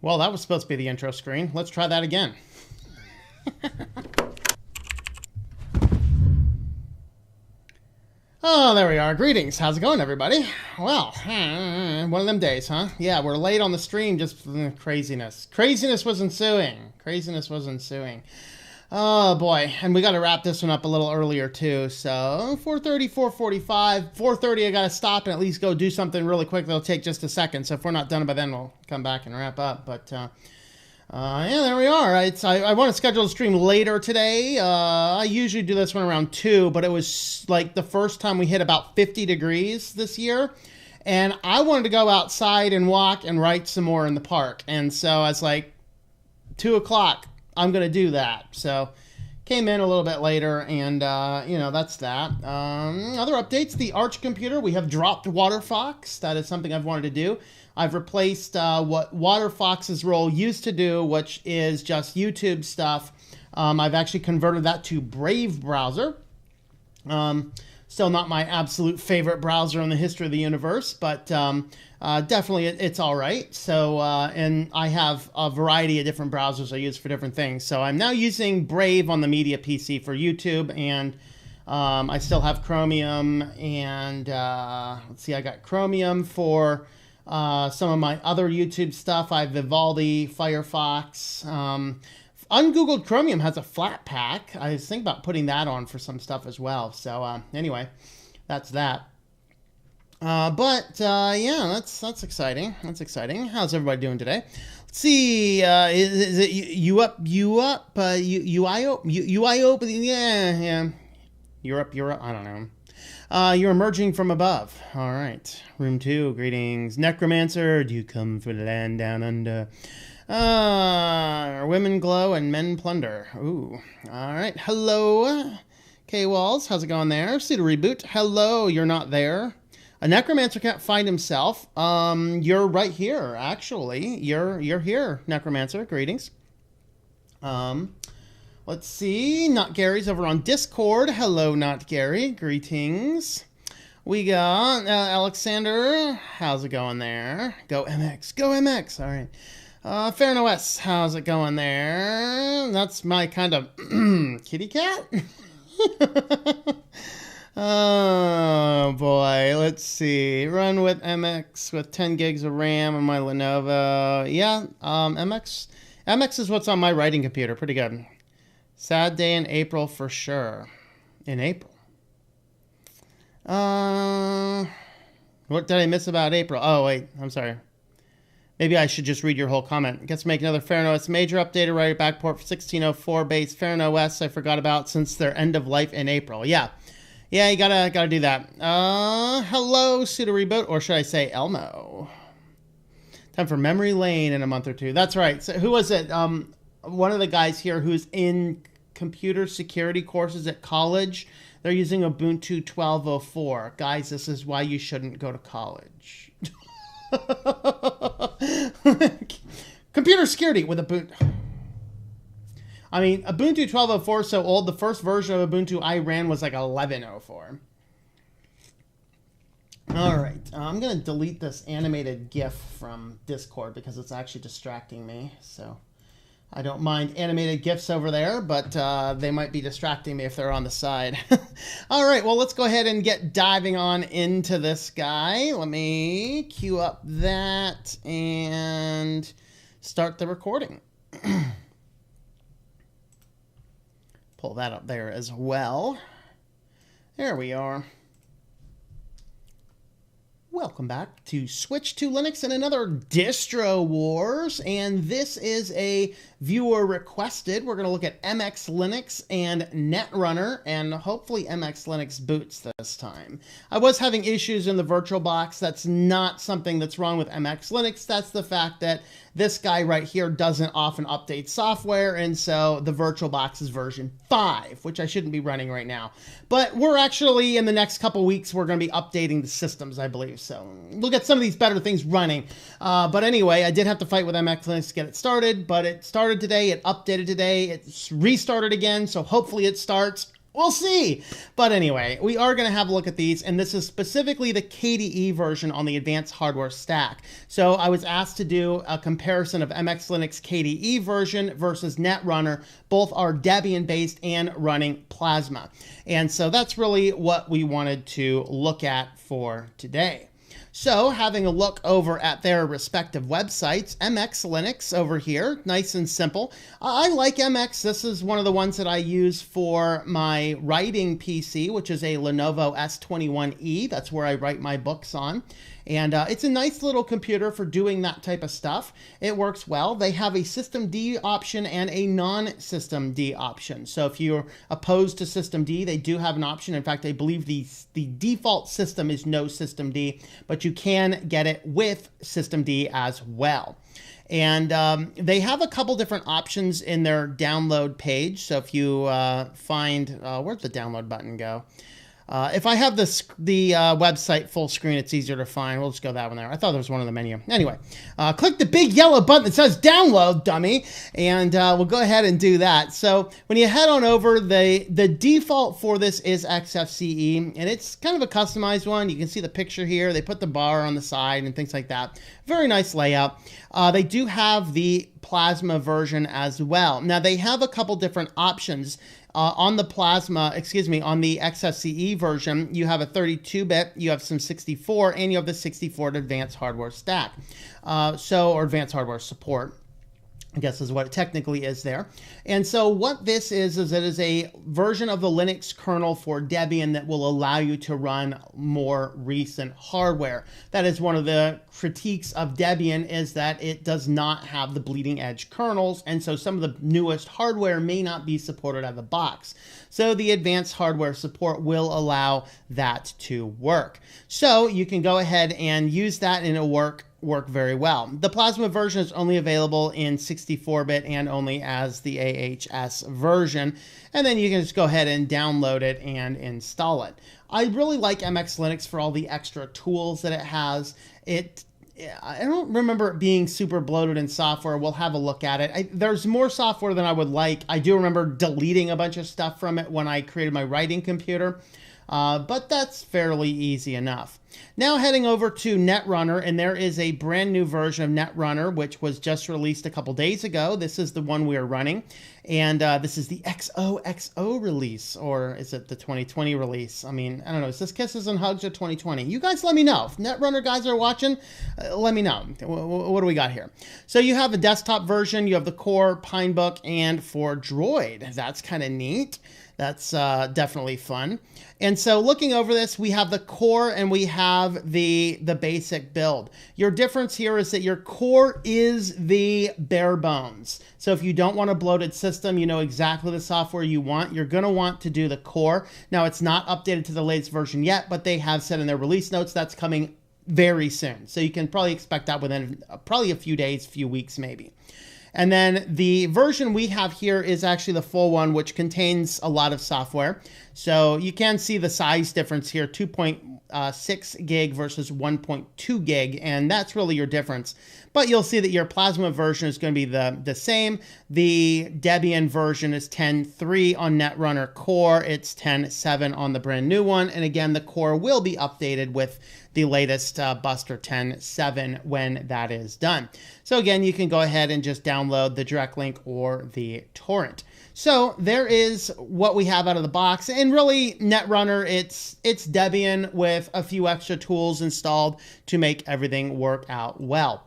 Well, that was supposed to be the intro screen. Let's try that again. Oh, there we are. Greetings. How's it going, everybody? Well, one of them days, huh? Yeah, we're late on the stream. Just craziness. Craziness was ensuing. Craziness was ensuing. Oh, boy. And we got to wrap this one up a little earlier, too. So, 4:30, 4:45. 4:30, I got to stop and at least go do something really quick. That'll take just a second. So, if we're not done by then, we'll come back and wrap up. But, yeah, there we are. I want to schedule a stream later today. I usually do this one around 2, but it was like the first time we hit about 50 degrees this year. And I wanted to go outside and walk and write some more in the park. And so I was like, 2 o'clock, I'm going to do that. So came in a little bit later, and, that's that. Other updates, the Arch computer, we have dropped WaterFox. That is something I've wanted to do. I've replaced what WaterFox's role used to do, which is just YouTube stuff. I've actually converted that to Brave browser. Still not my absolute favorite browser in the history of the universe, but definitely it's all right. So, and I have a variety of different browsers I use for different things. So I'm now using Brave on the Media PC for YouTube, and I still have Chromium, and let's see, I got Chromium for some of my other YouTube stuff. I have Vivaldi, Firefox. Ungoogled Chromium has a flat pack. I was thinking about putting that on for some stuff as well. So anyway, that's that. Yeah, that's exciting. That's exciting. How's everybody doing today? Let's see. Is it you up? Yeah. Europe. I don't know. You're emerging from above. All right. Room 2, greetings. Necromancer, do you come for the land down under? Women glow and men plunder. Ooh. All right. Hello, K-Walls. How's it going there? Pseudo Reboot. Hello, you're not there. A Necromancer can't find himself. You're right here, actually. You're here, Necromancer. Greetings. Let's see. Not Gary's over on Discord. Hello, Not Gary. Greetings. We got Alexander. How's it going there? Go MX. Go MX. All right. Fair No S. How's it going there? That's my kind of kitty cat. Oh, boy. Let's see. Run with MX with 10 gigs of RAM on my Lenovo. Yeah, MX is what's on my writing computer. Pretty good. Sad day in April for sure. In April. What did I miss about April? Oh, wait. I'm sorry. Maybe I should just read your whole comment. Guess make another Fair No S major updated writer backport for 1604 base Fair No S I forgot about since their end of life in April. Yeah. Yeah, you gotta do that. Hello, Pseudo Reboot, or should I say Elmo? Time for Memory Lane in a month or two. That's right. So who was it? One of the guys here who's in computer security courses at college, they're using Ubuntu 12.04. Guys, this is why you shouldn't go to college. Computer security with Ubuntu. I mean, Ubuntu 12.04 is so old, the first version of Ubuntu I ran was like 11.04. All right, I'm going to delete this animated GIF from Discord because it's actually distracting me. So I don't mind animated GIFs over there, but they might be distracting me if they're on the side. All right, well, let's go ahead and get diving on into this guy. Let me queue up that and start the recording. Pull that up there as well. There we are. Welcome back to Switch to Linux and another Distro Wars, and this is a viewer requested. We're going to look at MX Linux and Netrunner, and hopefully MX Linux boots this time. I was having issues in the VirtualBox. That's not something that's wrong with MX Linux. That's the fact that this guy right here doesn't often update software, and so the VirtualBox is version 5, which I shouldn't be running right now. But we're actually, in the next couple weeks, we're going to be updating the systems, I believe. So we'll get some of these better things running. But anyway, I did have to fight with MX Linux to get it started, but it started today, it updated today, it's restarted again, so hopefully it starts. We'll see. But anyway, we are going to have a look at these, and this is specifically the KDE version on the advanced hardware stack. So I was asked to do a comparison of MX Linux KDE version versus Netrunner. Both are Debian based and running Plasma. And so that's really what we wanted to look at for today. So having a look over at their respective websites, MX Linux over here, nice and simple. I like MX. This is one of the ones that I use for my writing PC, which is a Lenovo S21E. That's where I write my books on. And it's a nice little computer for doing that type of stuff. It works well. They have a System D option and a non-System D option. So if you're opposed to System D, they do have an option. In fact, I believe the default system is no System D, but you can get it with System D as well. And they have a couple different options in their download page. So if you find, where'd the download button go? If I have the website full screen, it's easier to find. We'll just go that one there. I thought there was one in the menu. Anyway, click the big yellow button that says download, dummy, and we'll go ahead and do that. So when you head on over, the default for this is XFCE, and it's kind of a customized one. You can see the picture here. They put the bar on the side and things like that. Very nice layout. They do have the Plasma version as well. Now, they have a couple different options. On the Plasma, on the XFCE version, you have a 32-bit, you have some 64, and you have the 64 advanced hardware stack. Or advanced hardware support, I guess is what it technically is there. And so what this is it is a version of the Linux kernel for Debian that will allow you to run more recent hardware. That is one of the critiques of Debian, is that it does not have the bleeding edge kernels, and so some of the newest hardware may not be supported out of the box. So the advanced hardware support will allow that to work. So you can go ahead and use that, and it'll work very well. The Plasma version is only available in 64-bit and only as the AHS version, and then you can just go ahead and download it and install it. I really like MX Linux for all the extra tools that it has. I don't remember it being super bloated in software. We'll have a look at it. There's more software than I would like. I do remember deleting a bunch of stuff from it when I created my writing computer. But that's fairly easy enough. Now heading over to Netrunner, and there is a brand new version of Netrunner, which was just released a couple days ago. This is the one we are running, and this is the XOXO release, or is it the 2020 release? I mean, I don't know. Is this Kisses and Hugs or 2020? You guys let me know. If Netrunner guys are watching, let me know. What do we got here? So you have a desktop version, you have the Core, Pinebook, and for Droid. That's kind of neat. That's definitely fun. And so looking over this, we have the Core and we have the basic build. Your difference here is that your Core is the bare bones. So if you don't want a bloated system, you know exactly the software you want, you're going to want to do the Core. Now, it's not updated to the latest version yet, but they have said in their release notes that's coming very soon. So you can probably expect that within probably a few days, few weeks maybe. And then the version we have here is actually the full one, which contains a lot of software. So you can see the size difference here, 2.6 gig versus 1.2 gig, and that's really your difference. But you'll see that your Plasma version is going to be the same. The Debian version is 10.3 on Netrunner Core. It's 10.7 on the brand new one. And again, the Core will be updated with the latest Buster 10.7 when that is done. So again, you can go ahead and just download the direct link or the torrent. So there is what we have out of the box, and really Netrunner, it's Debian with a few extra tools installed to make everything work out well.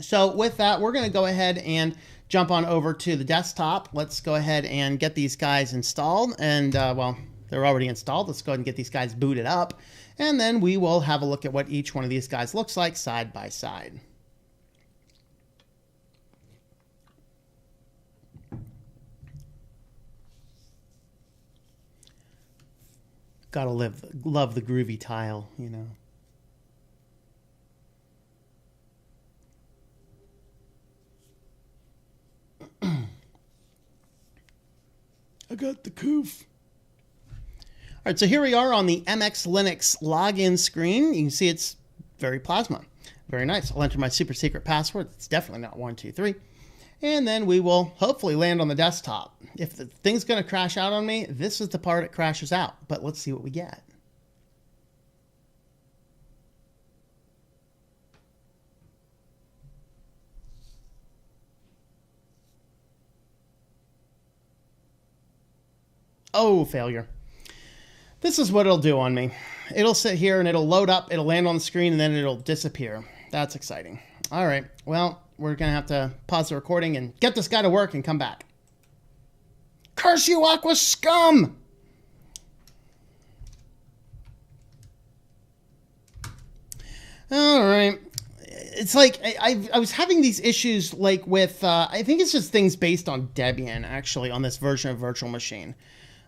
So with that, we're going to go ahead and jump on over to the desktop. Let's go ahead and get these guys installed, and well, they're already installed. Let's go ahead and get these guys booted up, and then we will have a look at what each one of these guys looks like side by side. Gotta love the groovy tile, you know. I got the coof. All right, so here we are on the MX Linux login screen. You can see it's very Plasma. Very nice. I'll enter my super secret password. It's definitely not 123. And then we will hopefully land on the desktop. if the thing's going to crash out on me, this is the part it crashes out. But let's see what we get. Oh, failure. This is what it'll do on me. It'll sit here and it'll load up, it'll land on the screen, and then it'll disappear. That's exciting. All right, well, we're going to have to pause the recording and get this guy to work and come back. Curse you, Aqua scum! All right. It's like I was having these issues like with, I think it's just things based on Debian, actually, on this version of Virtual Machine.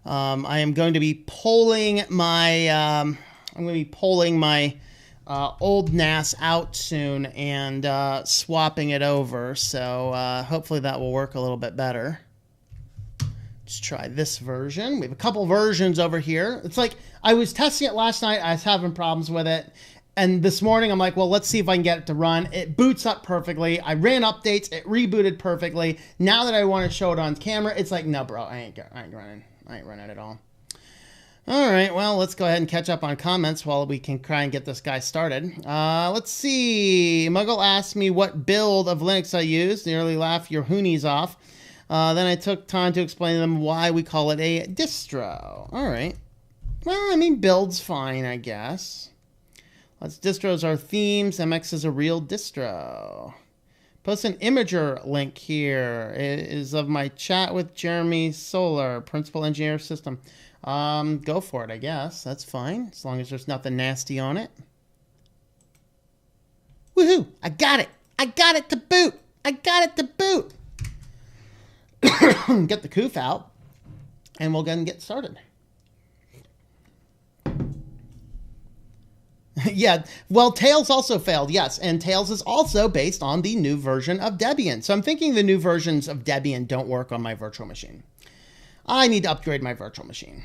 I am going to be polling my old NAS out soon and swapping it over. So hopefully that will work a little bit better. Let's try this version. We have a couple versions over here. It's like I was testing it last night. I was having problems with it. And this morning I'm like, well, let's see if I can get it to run. It boots up perfectly. I ran updates. It rebooted perfectly. Now that I want to show it on camera, it's like, no, bro, I ain't running. I ain't running at all. All right, well, let's go ahead and catch up on comments while we can try and get this guy started. Let's see. Muggle asked me what build of Linux I used. Nearly laughed your hoonies off. Then I took time to explain to them why we call it a distro. All right. Well, I mean, build's fine, I guess. Distros are themes. MX is a real distro. Post an Imager link here. It is of my chat with Jeremy Solar, Principal Engineer System. Go for it, I guess. That's fine, as long as there's nothing nasty on it. Woohoo! I got it! I got it to boot! I got it to boot! Get the coof out, and we'll go ahead and get started. Yeah, well, Tails also failed, yes, and Tails is also based on the new version of Debian. So I'm thinking the new versions of Debian don't work on my virtual machine. I need to upgrade my virtual machine.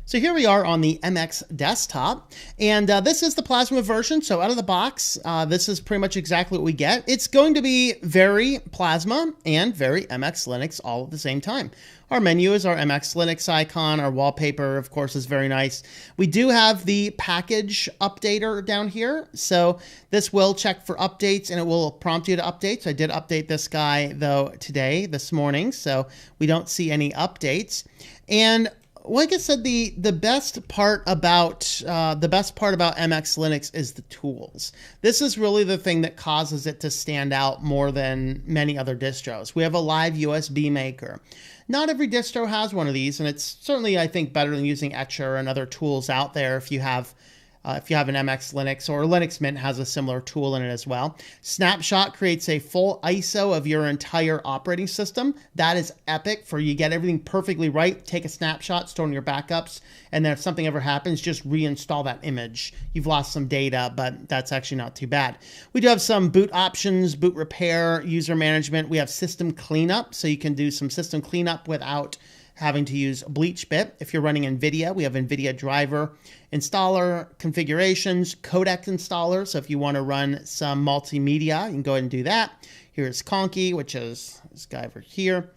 So here we are on the MX desktop, and this is the Plasma version. So out of the box, this is pretty much exactly what we get. It's going to be very Plasma and very MX Linux all at the same time. Our menu is our MX Linux icon. Our wallpaper, of course, is very nice. We do have the package updater down here. So this will check for updates and it will prompt you to update. So I did update this guy, though, this morning. So we don't see any updates. And like I said, the best part about MX Linux is the tools. This is really the thing that causes it to stand out more than many other distros. We have a live USB maker. Not every distro has one of these, and it's certainly, I think, better than using Etcher and other tools out there if you have an MX Linux, or Linux Mint has a similar tool in it as well. Snapshot creates a full ISO of your entire operating system. That is epic for you get everything perfectly right. Take a snapshot, store in your backups, and then if something ever happens, just reinstall that image. You've lost some data, but that's actually not too bad. We do have some boot options, boot repair, user management. We have system cleanup, so you can do some system cleanup without having to use BleachBit. If you're running NVIDIA, we have NVIDIA driver installer configurations, codec installer. So if you want to run some multimedia, you can go ahead and do that. Here's Conky, which is this guy over here.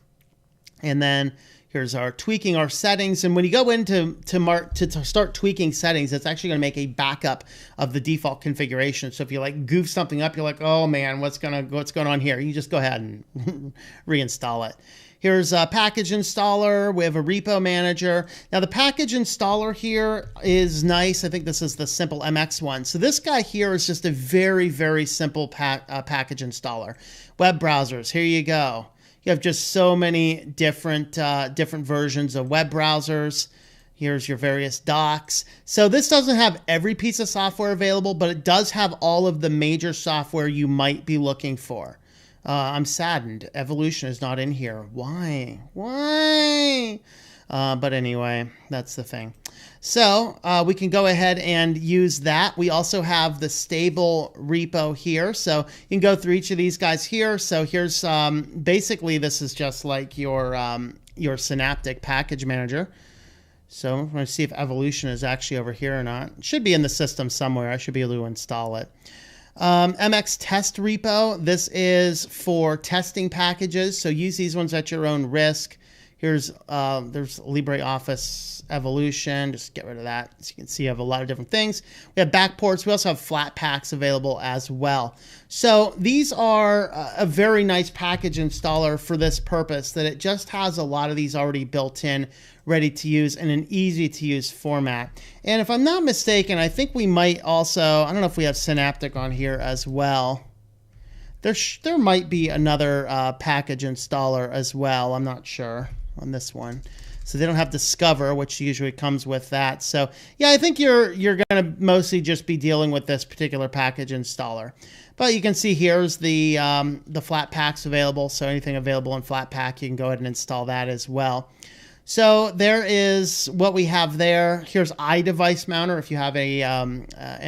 And then here's our tweaking our settings. And when you go in to start tweaking settings, it's actually going to make a backup of the default configuration. So if you like goof something up, you're like, oh man, what's going on here? You just go ahead and reinstall it. Here's a package installer. We have a repo manager. Now the package installer here is nice. I think this is the simple MX one. So this guy here is just a very, very simple package installer. Web browsers, here you go. You have just so many different versions of web browsers. Here's your various docs. So this doesn't have every piece of software available, but it does have all of the major software you might be looking for. I'm saddened. Evolution is not in here. Why? Why? But anyway, that's the thing. So we can go ahead and use that. We also have the stable repo here. So you can go through each of these guys here. So here's basically this is just like your Synaptic package manager. So I'm going to see if Evolution is actually over here or not. It should be in the system somewhere. I should be able to install it. MX test repo. This is for testing packages, so use these ones at your own risk. Here's there's LibreOffice Evolution. Just get rid of that. As you can see, I have a lot of different things. We have backports. We also have flat packs available as well. So these are a very nice package installer for this purpose, that it just has a lot of these already built in, ready to use in an easy to use format. And if I'm not mistaken, I think we might also, I don't know if we have Synaptic on here as well. There might be another package installer as well. I'm not sure on this one. So they don't have Discover, which usually comes with that. So yeah, I think you're going to mostly just be dealing with this particular package installer. But you can see here's the flat packs available. So anything available in flat pack, you can go ahead and install that as well. So there is what we have there. Here's iDevice Mounter. If you have an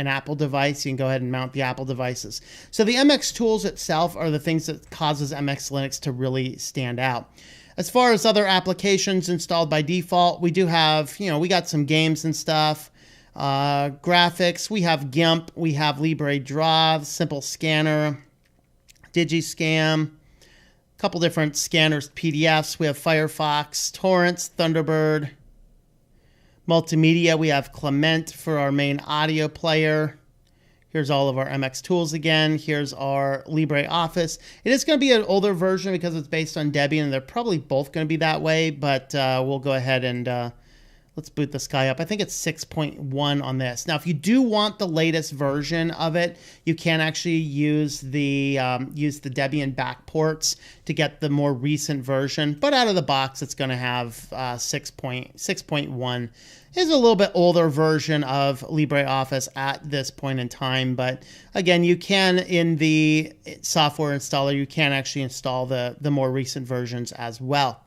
Apple device, you can go ahead and mount the Apple devices. So the MX tools itself are the things that causes MX Linux to really stand out. As far as other applications installed by default, we do have, we got some games and stuff. Graphics, we have GIMP, we have LibreDraw, Simple Scanner, DigiScam, a couple different scanners, PDFs. We have Firefox, Torrents, Thunderbird, multimedia. We have Clement for our main audio player. Here's all of our MX tools again. Here's our LibreOffice. It is going to be an older version because it's based on Debian, and they're probably both going to be that way, but we'll go ahead and let's boot this guy up. I think it's 6.1 on this. Now, if you do want the latest version of it, you can actually use the Debian backports to get the more recent version. But out of the box, it's going to have 6.1. Is a little bit older version of LibreOffice at this point in time. But again, you can, in the software installer, you can actually install the more recent versions as well.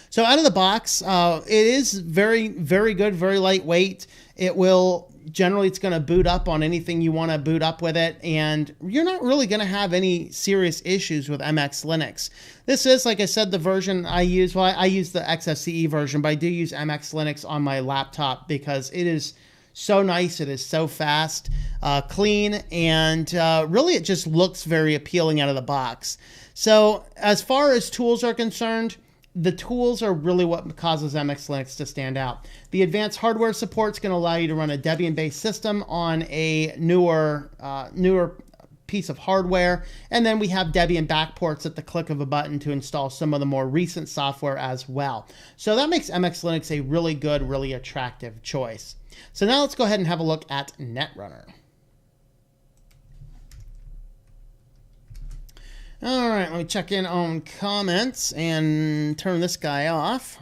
So out of the box, it is very, very good, very lightweight. It will, generally it's going to boot up on anything you want to boot up with it, and you're not really going to have any serious issues with MX Linux. This is, like I said, the version I use. Well, I use the XFCE version, but I do use MX Linux on my laptop because it is so nice. It is so fast, clean, and really it just looks very appealing out of the box. So as far as tools are concerned, the tools are really what causes MX Linux to stand out. The advanced hardware support is going to allow you to run a Debian-based system on a newer piece of hardware. And then we have Debian backports at the click of a button to install some of the more recent software as well. So that makes MX Linux a really good, really attractive choice. So now let's go ahead and have a look at Netrunner. All right, let me check in on comments and turn this guy off.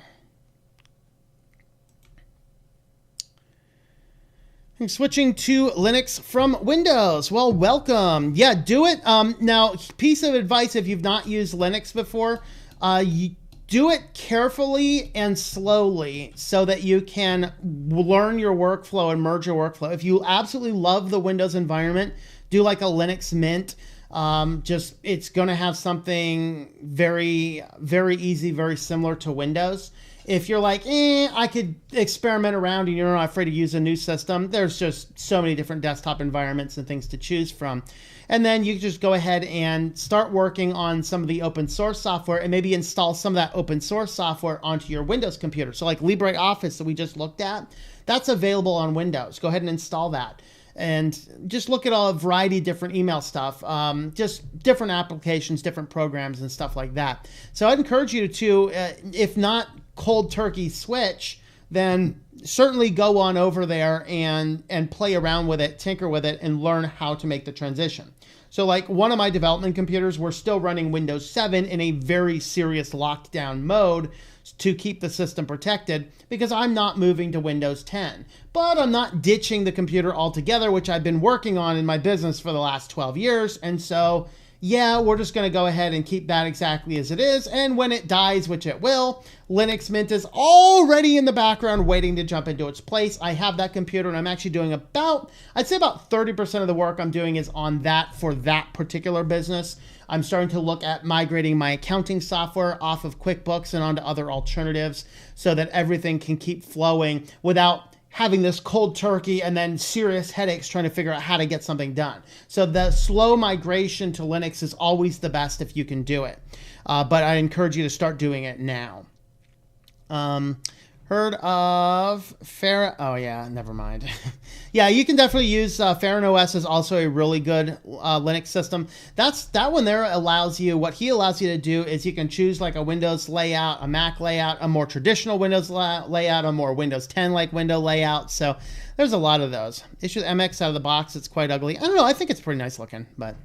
I'm switching to Linux from Windows. Well, welcome. Yeah, do it. Now, piece of advice, if you've not used Linux before, do it carefully and slowly so that you can learn your workflow and merge your workflow. If you absolutely love the Windows environment, do like a Linux Mint. It's going to have something very, very easy, very similar to Windows. If you're like, I could experiment around and you're not afraid to use a new system, there's just so many different desktop environments and things to choose from. And then you just go ahead and start working on some of the open source software and maybe install some of that open source software onto your Windows computer. So like LibreOffice that we just looked at, that's available on Windows. Go ahead and install that. And just look at a variety of different email stuff, just different applications, different programs and stuff like that. So I'd encourage you to, if not cold turkey switch, then certainly go on over there and play around with it, tinker with it, and learn how to make the transition. So like one of my development computers, we're still running Windows 7 in a very serious lockdown mode to keep the system protected because I'm not moving to Windows 10. But I'm not ditching the computer altogether, which I've been working on in my business for the last 12 years. And so, yeah, we're just going to go ahead and keep that exactly as it is. And when it dies, which it will, Linux Mint is already in the background waiting to jump into its place. I have that computer and I'm actually doing I'd say about 30% of the work I'm doing is on that for that particular business. I'm starting to look at migrating my accounting software off of QuickBooks and onto other alternatives so that everything can keep flowing without having this cold turkey and then serious headaches trying to figure out how to get something done. So the slow migration to Linux is always the best if you can do it. But I encourage you to start doing it now. Heard of Farron? Oh yeah, never mind. Yeah, you can definitely use Farron OS is also a really good Linux system. That one there allows you, what he allows you to do is you can choose like a Windows layout, a Mac layout, a more traditional Windows layout, a more Windows 10 like window layout. So there's a lot of those. Issue with MX out of the box, it's quite ugly. I don't know, I think it's pretty nice looking, but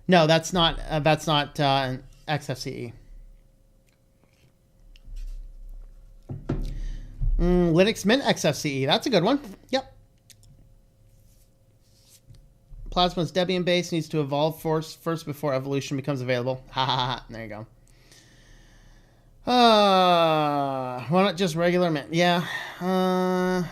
no, that's not XFCE. Linux Mint XFCE. That's a good one. Yep. Plasma's Debian base needs to evolve first before evolution becomes available. Ha ha ha. There you go. Why not just regular Mint? Yeah. Yeah,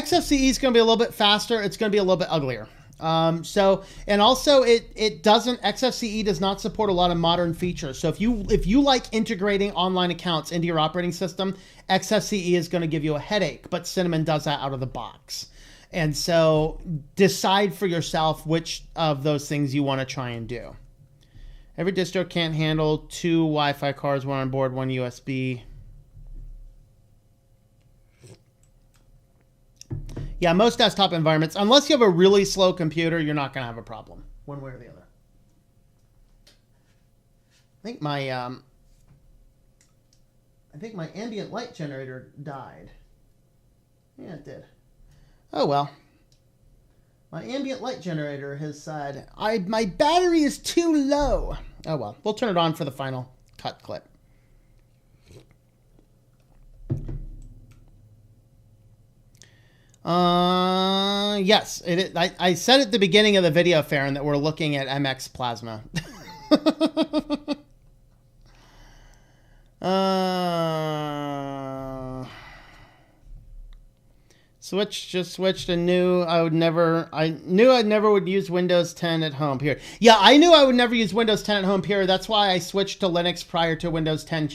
XFCE is going to be a little bit faster. It's going to be a little bit uglier. And also XFCE does not support a lot of modern features. So if you like integrating online accounts into your operating system, XFCE is going to give you a headache, but Cinnamon does that out of the box. And so decide for yourself which of those things you want to try and do. Every distro can't handle 2 Wi-Fi cards, one on board, one USB. Yeah, most desktop environments, unless you have a really slow computer, you're not going to have a problem, one way or the other. I think my ambient light generator died. Yeah, it did. Oh well. My ambient light generator has said, my battery is too low. Oh well, we'll turn it on for the final cut clip. Yes, I said at the beginning of the video, Farron, that we're looking at MX Plasma. Just switched a new. I knew I never would use Windows 10 at home, period. Yeah, I knew I would never use Windows 10 at home, period. That's why I switched to Linux prior to Windows 10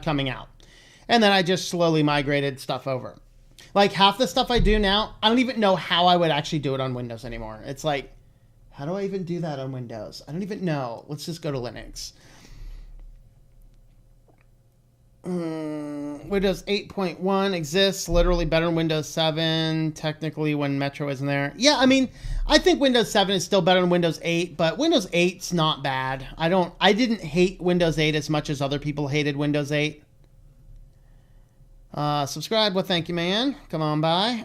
coming out. And then I just slowly migrated stuff over. Like half the stuff I do now, I don't even know how I would actually do it on Windows anymore. It's like, how do I even do that on Windows? I don't even know. Let's just go to Linux. Windows 8.1 exists, literally better than Windows 7, technically when Metro isn't there. Yeah, I mean, I think Windows 7 is still better than Windows 8, but Windows 8's not bad. I didn't hate Windows 8 as much as other people hated Windows 8. Subscribe. Well, thank you, man. Come on by.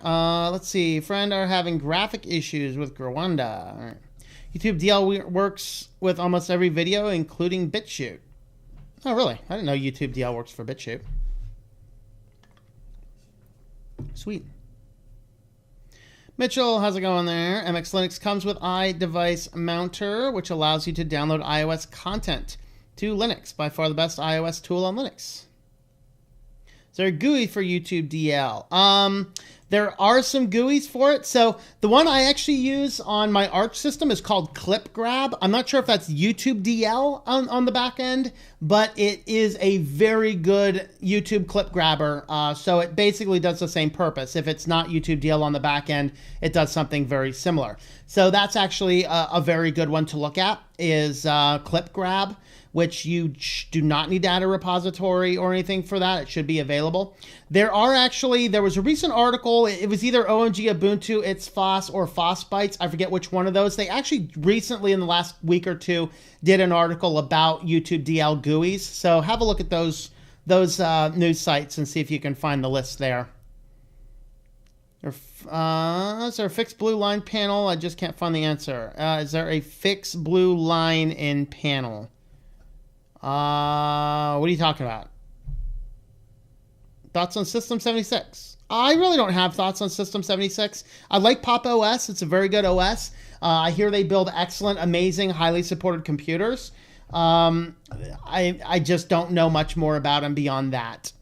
Let's see. Friend are having graphic issues with Grwanda. All right. YouTube DL works with almost every video, including BitChute. Oh, really? I didn't know YouTube DL works for BitChute. Sweet. Mitchell, how's it going there? MX Linux comes with iDevice Mounter, which allows you to download iOS content to Linux. By far the best iOS tool on Linux. Is there a GUI for YouTube DL? There are some GUIs for it. So the one I actually use on my Arch system is called Clip Grab. I'm not sure if that's YouTube DL on the back end, but it is a very good YouTube clip grabber. So it basically does the same purpose. If it's not YouTube DL on the back end, it does something very similar. So that's actually a very good one to look at is Clip Grab, which you do not need to add a repository or anything for that. It should be available. There was a recent article. It was either OMG Ubuntu, It's FOSS, or FOSS Bytes. I forget which one of those. They actually recently, in the last week or two, did an article about YouTube DL GUIs. So have a look at those news sites and see if you can find the list there. Is there a fixed blue line panel? I just can't find the answer. Is there a fixed blue line in panel? What are you talking about? Thoughts on System 76? I really don't have thoughts on System 76. I like Pop! OS. It's a very good OS. I hear they build excellent, amazing, highly supported computers. I just don't know much more about them beyond that.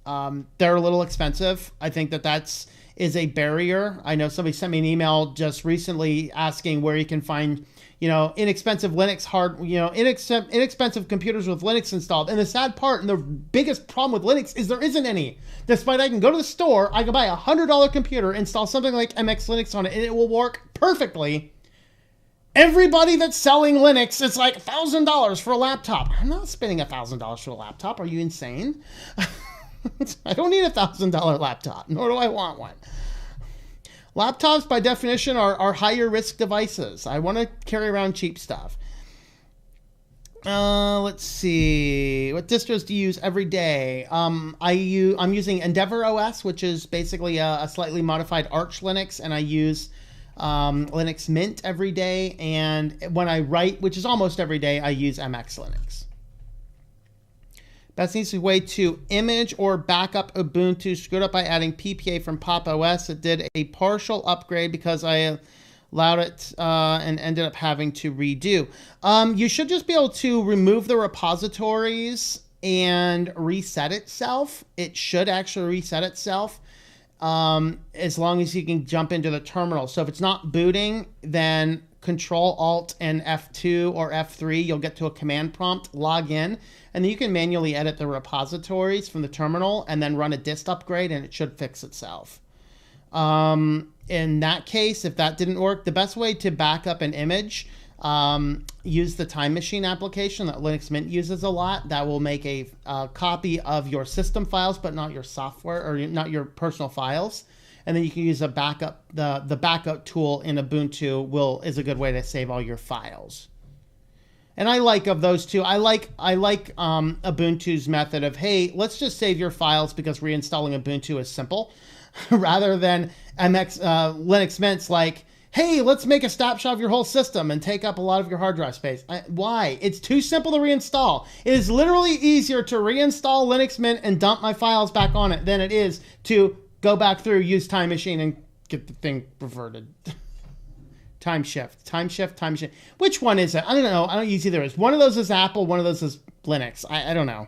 They're a little expensive. I think that is a barrier. I know somebody sent me an email just recently asking where you can find, inexpensive Linux inexpensive computers with Linux installed. And the sad part and the biggest problem with Linux is there isn't any. Despite I can go to the store, I can buy a $100 computer, install something like MX Linux on it, and it will work perfectly. Everybody that's selling Linux is like $1,000 for a laptop. I'm not spending $1,000 for a laptop. Are you insane? I don't need a $1,000 laptop, nor do I want one. Laptops, by definition, are higher risk devices. I want to carry around cheap stuff. Let's see. What distros do you use every day? I'm using Endeavor OS, which is basically a slightly modified Arch Linux, and I use Linux Mint every day. And when I write, which is almost every day, I use MX Linux. Best easiest way to image or backup Ubuntu, screwed up by adding PPA from Pop! OS. It did a partial upgrade because I allowed it and ended up having to redo. You should just be able to remove the repositories and reset itself. It should actually reset itself as long as you can jump into the terminal. So if it's not booting, then Control Alt and F2 or F3, you'll get to a command prompt, log in, and then you can manually edit the repositories from the terminal and then run a dist upgrade, and it should fix itself. In that case, if that didn't work, the best way to back up an image, use the Time Machine application that Linux Mint uses a lot. That will make a copy of your system files, but not your software or not your personal files. And then you can use a backup. The backup tool in Ubuntu is a good way to save all your files. And I like of those two. I like Ubuntu's method of, hey, let's just save your files because reinstalling Ubuntu is simple, rather than Linux Mint's like, hey, let's make a snapshot of your whole system and take up a lot of your hard drive space. Why? It's too simple to reinstall. It is literally easier to reinstall Linux Mint and dump my files back on it than it is to go back through, use Time Machine, and get the thing reverted. Time Shift. Which one is it? I don't know. I don't use either. One of those is Apple. One of those is Linux. I don't know.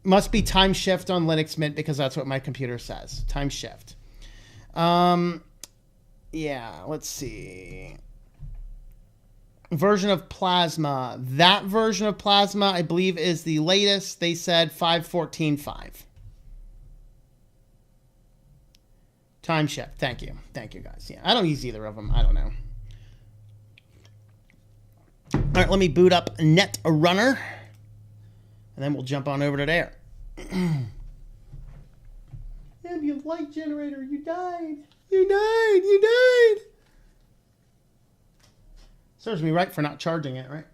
Must be Time Shift on Linux Mint because that's what my computer says. Time Shift. Yeah, let's see. Version of Plasma. That version of Plasma, I believe, is the latest. They said 5.14.5. Time Shift. Thank you. Thank you, guys. Yeah, I don't use either of them. I don't know. All right, let me boot up Netrunner, and then we'll jump on over to there. Ambient light generator, you died. You died. Serves me right for not charging it, right?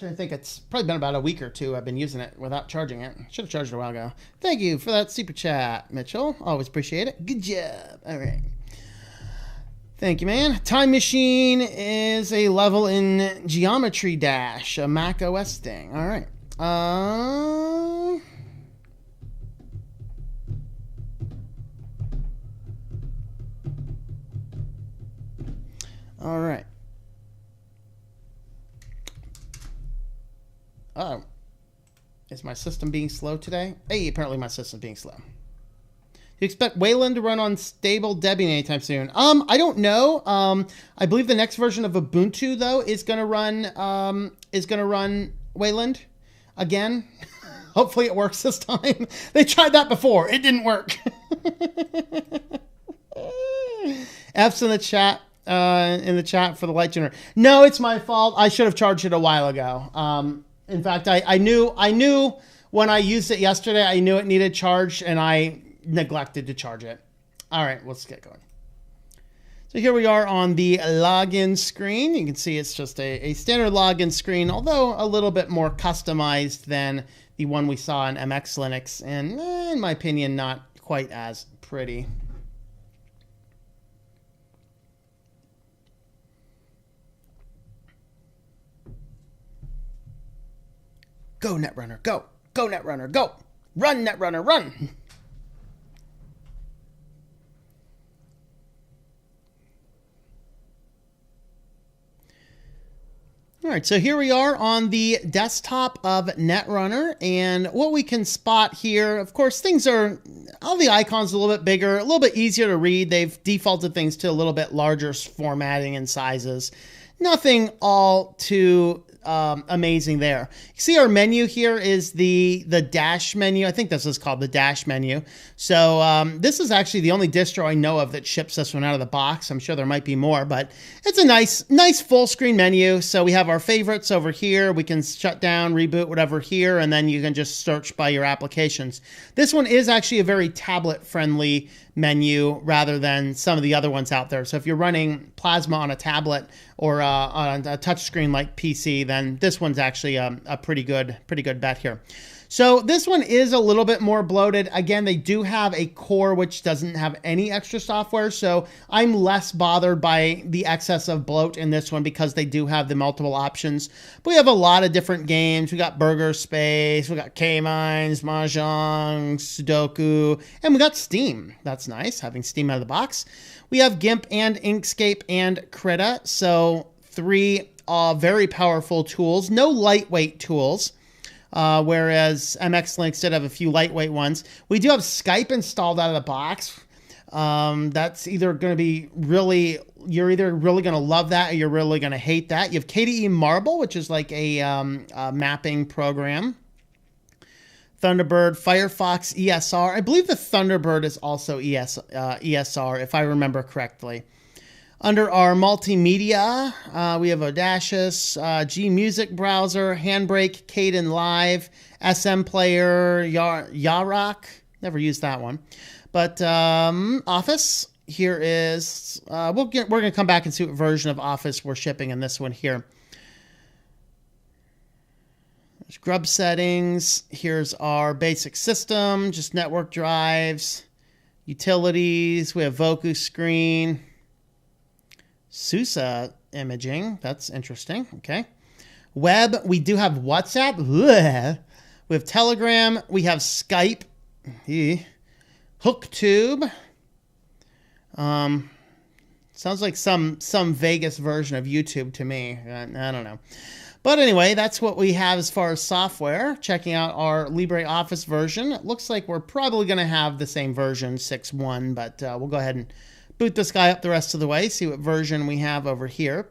I think it's probably been about a week or two I've been using it without charging it. Should have charged it a while ago. Thank you for that super chat, Mitchell. Always appreciate it. Good job. All right. Thank you, man. Time Machine is a level in Geometry Dash, a Mac OS thing. All right. All right. Oh, is my system being slow today? Hey, apparently my system's being slow. You expect Wayland to run on stable Debian anytime soon? I don't know. I believe the next version of Ubuntu though is gonna run Wayland again. Hopefully it works this time. They tried that before. It didn't work. F's in the chat. For the light generator. No, it's my fault. I should have charged it a while ago. In fact, I knew when I used it yesterday, I knew it needed charge, and I neglected to charge it. All right, let's get going. So here we are on the login screen. You can see it's just a standard login screen, although a little bit more customized than the one we saw in MX Linux, and in my opinion, not quite as pretty. Go, Netrunner, go. Go, Netrunner, go. Run, Netrunner, run. All right, so here we are on the desktop of Netrunner, and what we can spot here, of course, all the icons are a little bit bigger, a little bit easier to read. They've defaulted things to a little bit larger formatting and sizes. Nothing all too amazing there. You see our menu here is the dash menu. I think this is called the dash menu. So this is actually the only distro I know of that ships this one out of the box. I'm sure there might be more, but it's a nice full screen menu. So we have our favorites over here. We can shut down, reboot, whatever here, and then you can just search by your applications. This one is actually a very tablet friendly menu rather than some of the other ones out there. So if you're running Plasma on a tablet or on a touchscreen like PC, then this one's actually a pretty good bet here. So this one is a little bit more bloated. Again, they do have a core which doesn't have any extra software, so I'm less bothered by the excess of bloat in this one because they do have the multiple options. But we have a lot of different games. We got Burger Space, we got K-Mines, Mahjong, Sudoku, and we got Steam. That's nice, having Steam out of the box. We have GIMP and Inkscape and Krita, so three very powerful tools. No lightweight tools. Whereas MX Linux did have a few lightweight ones. We do have Skype installed out of the box. That's either going to be you're either really going to love that or you're really going to hate that. You have KDE Marble, which is like a mapping program. Thunderbird, Firefox, ESR. I believe the Thunderbird is also ESR, if I remember correctly. Under our multimedia, we have Audacious, G Music Browser, Handbrake, Kdenlive, SM Player, Yarok. Never used that one. But Office, here is, we're going to come back and see what version of Office we're shipping in this one here. There's Grub settings. Here's our basic system, just network drives, utilities. We have Voku screen. SUSE imaging, that's interesting. Okay. Web, we do have WhatsApp. Blech. We have Telegram. We have Skype. HookTube. Sounds like some Vegas version of YouTube to me. I don't know. But anyway, that's what we have as far as software. Checking out our LibreOffice version. It looks like we're probably going to have the same version, 6.1, but we'll go ahead and boot this guy up the rest of the way, see what version we have over here.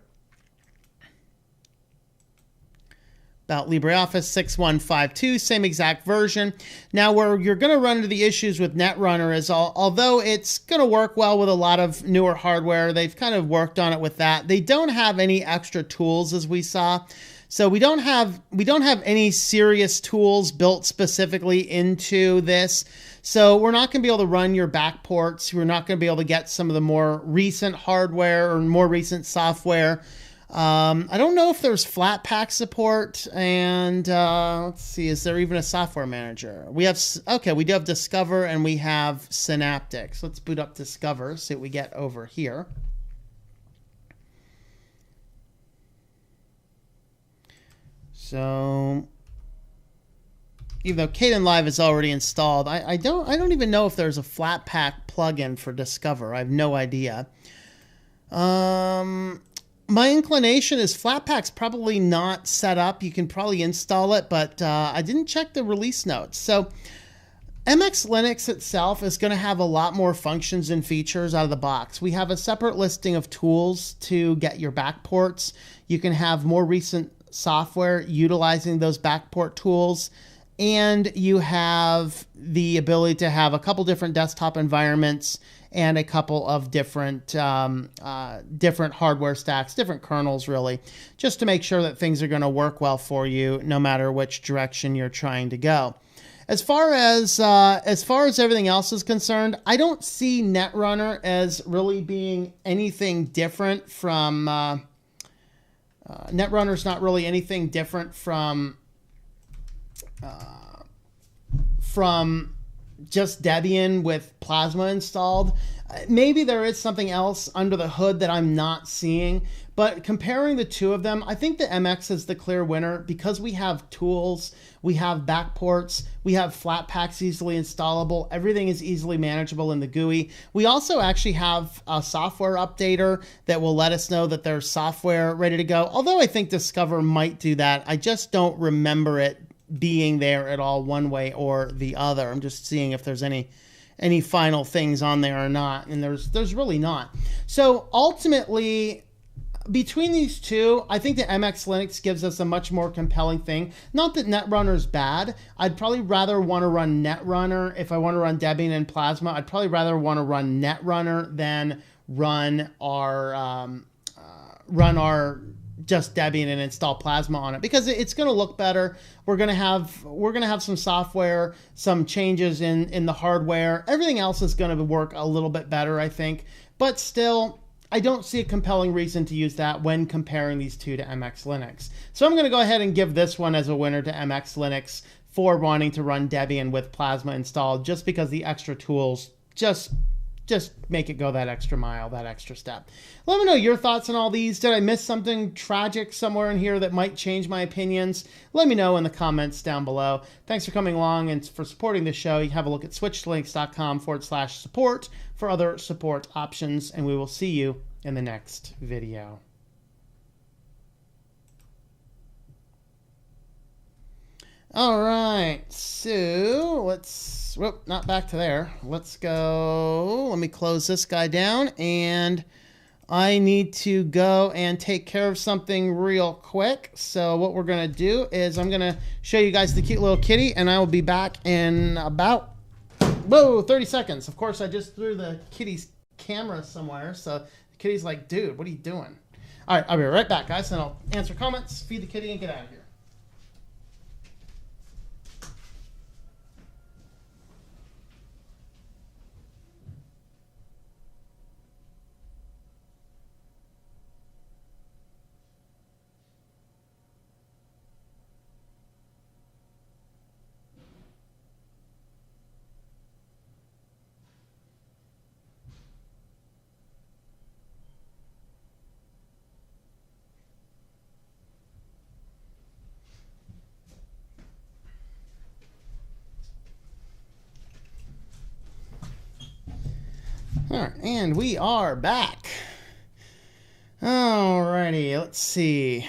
About LibreOffice 6.1.5.2, same exact version. Now, where you're going to run into the issues with Netrunner is, although it's going to work well with a lot of newer hardware, they've kind of worked on it with that. They don't have any extra tools, as we saw. So we don't have any serious tools built specifically into this. So we're not going to be able to run your back ports. We're not going to be able to get some of the more recent hardware or more recent software. I don't know if there's Flatpak support. And let's see, is there even a software manager? We do have Discover and we have Synaptics. Let's boot up Discover, see what we get over here. So even though Kdenlive is already installed, I don't even know if there's a Flatpak plugin for Discover. I have no idea. My inclination is Flatpak's probably not set up. You can probably install it, but I didn't check the release notes. So MX Linux itself is going to have a lot more functions and features out of the box. We have a separate listing of tools to get your backports. You can have more recent software utilizing those backport tools, and you have the ability to have a couple different desktop environments and a couple of different hardware stacks, different kernels really, just to make sure that things are going to work well for you no matter which direction you're trying to go. As far as everything else is concerned, I don't see Netrunner as really being anything different from Netrunner's not really anything different from just Debian with Plasma installed. maybe there is something else under the hood that I'm not seeing, but comparing the two of them, I think the MX is the clear winner because we have tools, we have backports, we have Flatpaks easily installable, everything is easily manageable in the GUI. We also actually have a software updater that will let us know that there's software ready to go, although I think Discover might do that. I just don't remember it being there at all one way or the other. I'm just seeing if there's any final things on there or not, and there's really not. So ultimately, between these two, I think the MX Linux gives us a much more compelling thing. Not that Netrunner is bad. I'd probably rather want to run Netrunner. If I want to run Debian and Plasma, I'd probably rather want to run Netrunner than run our just Debian and install Plasma on it, because it's going to look better. We're going to have some software, some changes in the hardware. Everything else is going to work a little bit better, I think. But still, I don't see a compelling reason to use that when comparing these two to MX Linux. So I'm going to go ahead and give this one as a winner to MX Linux for wanting to run Debian with Plasma installed, just because the extra tools just make it go that extra mile, that extra step. Let me know your thoughts on all these. Did I miss something tragic somewhere in here that might change my opinions? Let me know in the comments down below. Thanks for coming along and for supporting the show. You have a look at switchedtolinux.com/support for other support options, and we will see you in the next video. All right, so let's, whoop, not back to there. Let's go, let me close this guy down, and I need to go and take care of something real quick. So what we're gonna do is I'm gonna show you guys the cute little kitty, and I will be back in about, 30 seconds. Of course, I just threw the kitty's camera somewhere, so the kitty's like, dude, what are you doing? All right, I'll be right back, guys, and I'll answer comments, feed the kitty, and get out of here. All right, and we are back. Alrighty, let's see.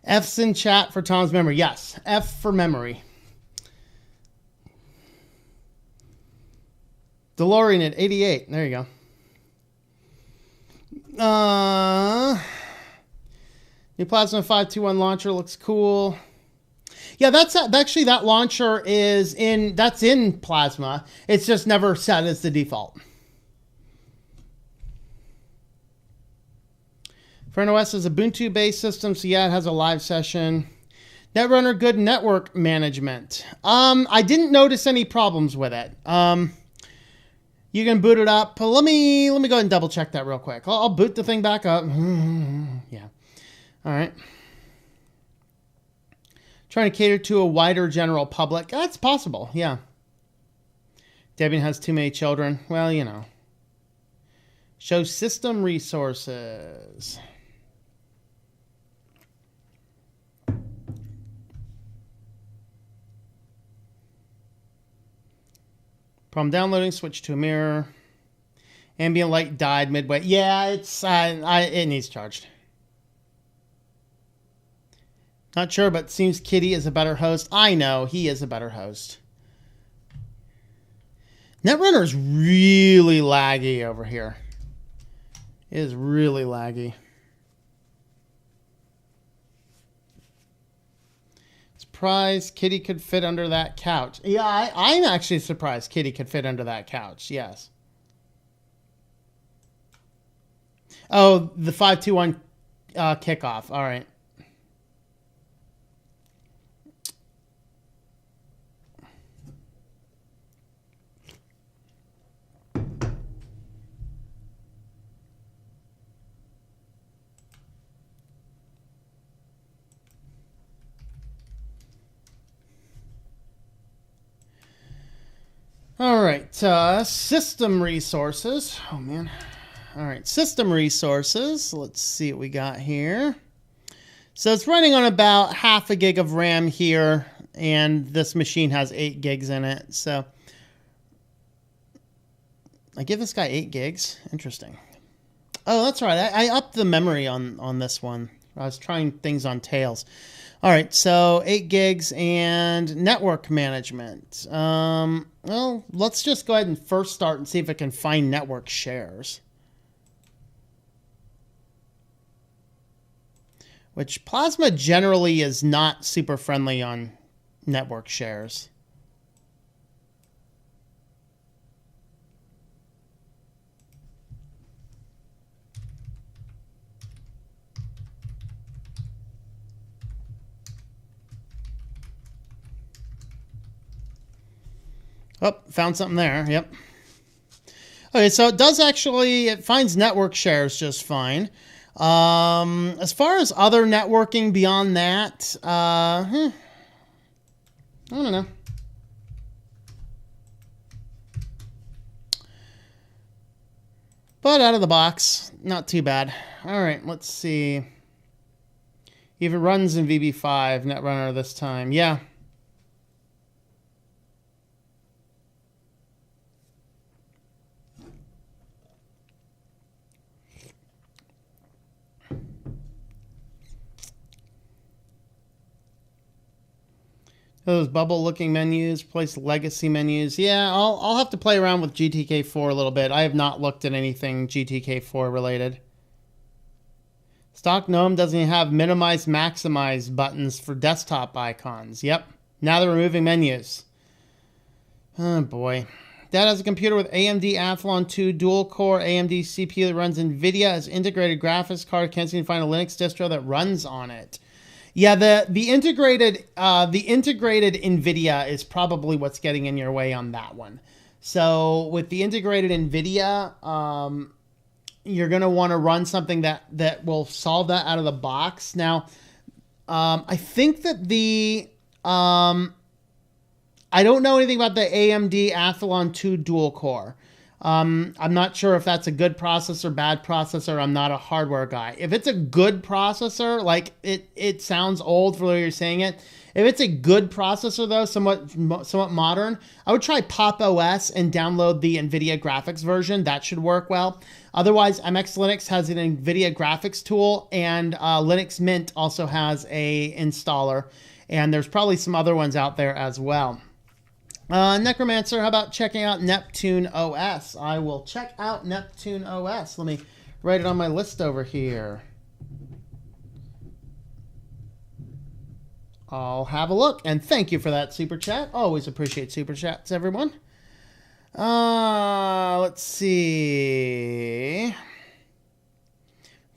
F's in chat for Tom's memory. Yes, F for memory. DeLorean at 88. There you go. New Plasma 521 launcher looks cool. Yeah, that's actually, that launcher is in Plasma. It's just never set as the default. FriendOS is a Ubuntu-based system, so yeah, it has a live session. Netrunner, good network management. I didn't notice any problems with it. You can boot it up. Let me go ahead and double check that real quick. I'll boot the thing back up. Yeah. All right. Trying to cater to a wider general public. That's possible, yeah. Debian has too many children. Well, you know. Show system resources. Problem downloading, switch to a mirror. Ambient light died midway. Yeah, it needs charged. Not sure, but seems Kitty is a better host. I know, he is a better host. Netrunner is really laggy over here. It is really laggy. Surprised Kitty could fit under that couch. Yeah, I'm actually surprised Kitty could fit under that couch, yes. Oh, the 521 kickoff, all right. right, system resources. Oh, man. All right, system resources. Let's see what we got here. So it's running on about half a gig of RAM here, and this machine has 8 gigs in it. So I give this guy 8 gigs. Interesting. Oh, that's right. I upped the memory on this one. I was trying things on Tails. All right, so 8 gigs and network management. Well, let's just go ahead and first start and see if I can find network shares. Which Plasma generally is not super friendly on network shares. Oh, found something there. Yep. Okay, so it does actually, it finds network shares just fine. As far as other networking beyond that, I don't know. But out of the box, not too bad. All right, let's see. Even runs in VB5, Netrunner this time. Yeah. Those bubble-looking menus, replace legacy menus. Yeah, I'll have to play around with GTK4 a little bit. I have not looked at anything GTK4 related. Stock GNOME doesn't even have minimize, maximize buttons for desktop icons. Yep. Now they're removing menus. Oh, boy. Dad has a computer with AMD Athlon 2 dual-core AMD CPU that runs NVIDIA as integrated graphics card. Can't seem to find a Linux distro that runs on it. Yeah, the integrated NVIDIA is probably what's getting in your way on that one. So with the integrated NVIDIA, you're going to want to run something that will solve that out of the box. Now, I think that I don't know anything about the AMD Athlon 2 dual core. I'm not sure if that's a good processor, bad processor. I'm not a hardware guy. If it's a good processor, like it sounds old for the way you're saying it. If it's a good processor though, somewhat modern, I would try Pop! OS and download the NVIDIA graphics version. That should work well. Otherwise, MX Linux has an NVIDIA graphics tool, and Linux Mint also has a installer, and there's probably some other ones out there as well. Necromancer, how about checking out Neptune OS? I will check out Neptune OS. Let me write it on my list over here. I'll have a look. And thank you for that super chat. Always appreciate super chats, everyone. Let's see.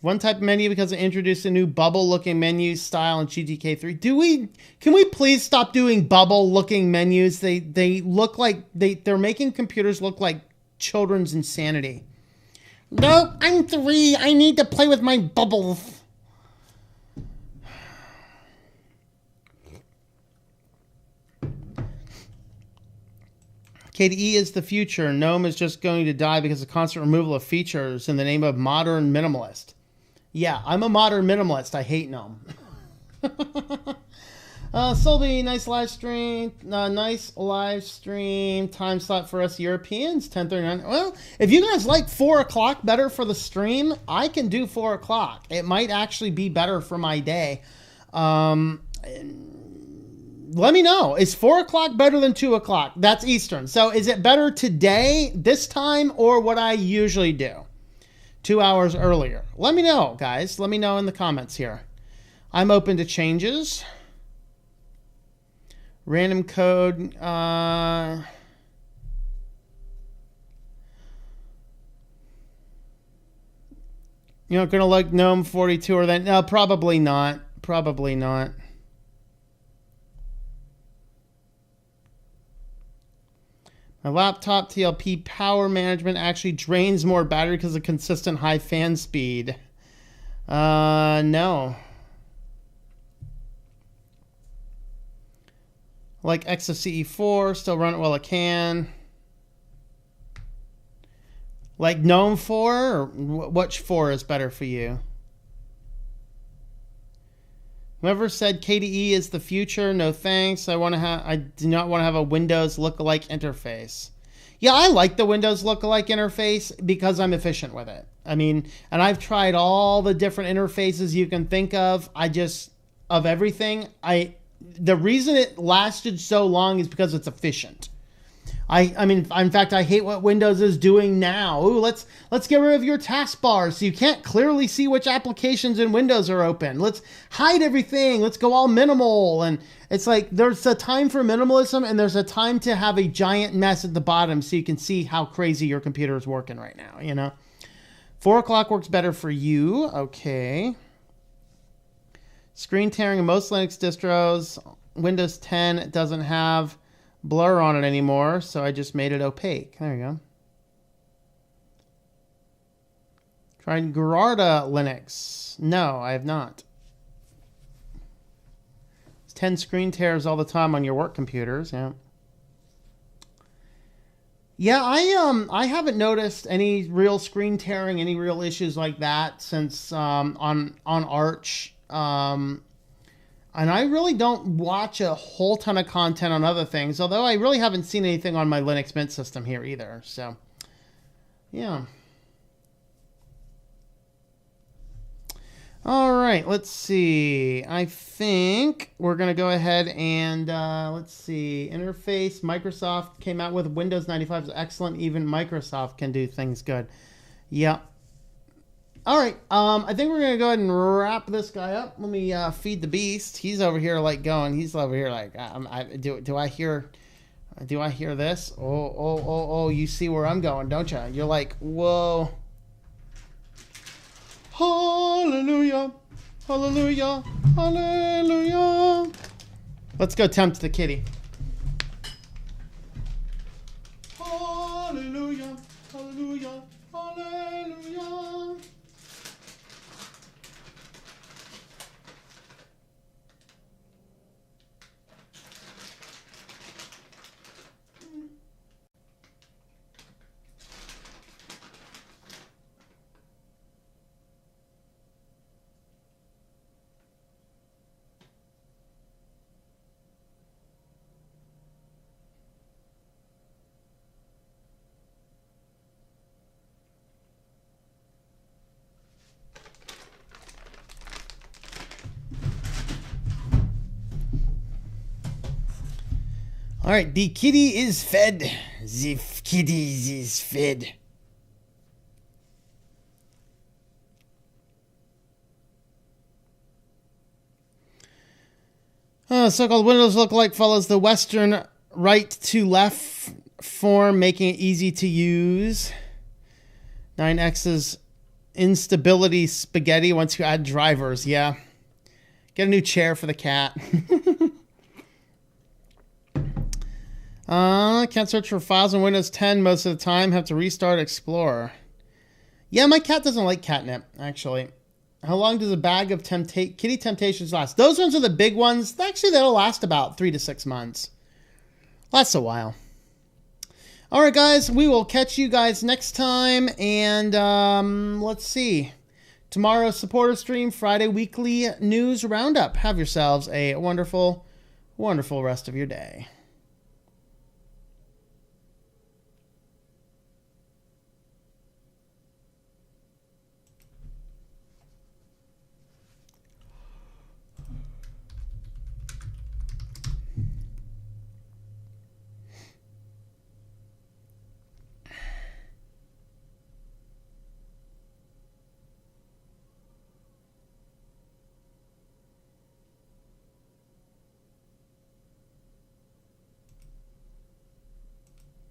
One type of menu because it introduced a new bubble-looking menu style in GTK3. Can we please stop doing bubble-looking menus? They look like they're making computers look like children's insanity. No, I'm 3. I need to play with my bubbles. KDE is the future. GNOME is just going to die because of constant removal of features in the name of modern minimalist. Yeah, I'm a modern minimalist. I hate GNOME. Solby, nice live stream. Nice live stream. Time slot for us Europeans, 10:39. Well, if you guys like 4 o'clock better for the stream, I can do 4 o'clock. It might actually be better for my day. Let me know. Is 4 o'clock better than 2 o'clock? That's Eastern. So is it better today, this time, or what I usually do? 2 hours earlier. Let me know, guys. Let me know in the comments here. I'm open to changes. Random code. You're not going to like GNOME 42 or that? No, probably not. Probably not. My laptop TLP power management actually drains more battery because of consistent high fan speed. No. Like XFCE4, still run it while it can. Like GNOME 4, or which 4 is better for you? Whoever said KDE is the future, no thanks. I do not want to have a Windows lookalike interface. Yeah, I like the Windows lookalike interface because I'm efficient with it. I mean, and I've tried all the different interfaces you can think of. Of everything, the reason it lasted so long is because it's efficient. I mean, in fact, I hate what Windows is doing now. Ooh, let's get rid of your taskbar so you can't clearly see which applications in Windows are open. Let's hide everything. Let's go all minimal. And it's like there's a time for minimalism and there's a time to have a giant mess at the bottom so you can see how crazy your computer is working right now, you know? 4 o'clock works better for you. Okay. Screen tearing in most Linux distros. Windows 10 doesn't have blur on it anymore, so I just made it opaque. There you go. Tried Gerarda Linux. No, I have not. It's 10 screen tears all the time on your work computers. Yeah. Yeah, I haven't noticed any real screen tearing, any real issues like that since on Arch. And I really don't watch a whole ton of content on other things, although I really haven't seen anything on my Linux Mint system here either. So, yeah. All right, let's see. I think we're going to go ahead and, let's see. Interface, Microsoft came out with Windows 95 is excellent. Even Microsoft can do things good. Yep. All right, I think we're going to go ahead and wrap this guy up. Let me feed the beast. He's over here like going. He's over here like, do I hear this? Oh, you see where I'm going, don't you? You're like, whoa. Hallelujah, hallelujah, hallelujah. Let's go tempt the kitty. Hallelujah, hallelujah, hallelujah. All right, the kitty is fed. The kitty is fed. So-called Windows lookalike follows the Western right to left form, making it easy to use. 9X's instability spaghetti once you add drivers. Yeah. Get a new chair for the cat. Can't search for files on Windows 10 most of the time. Have to restart Explorer. Yeah, my cat doesn't like catnip, actually. How long does a bag of kitty temptations last? Those ones are the big ones. Actually, that'll last about 3 to 6 months. Lasts a while. All right, guys. We will catch you guys next time. And let's see. Tomorrow's supporter stream, Friday weekly news roundup. Have yourselves a wonderful, wonderful rest of your day.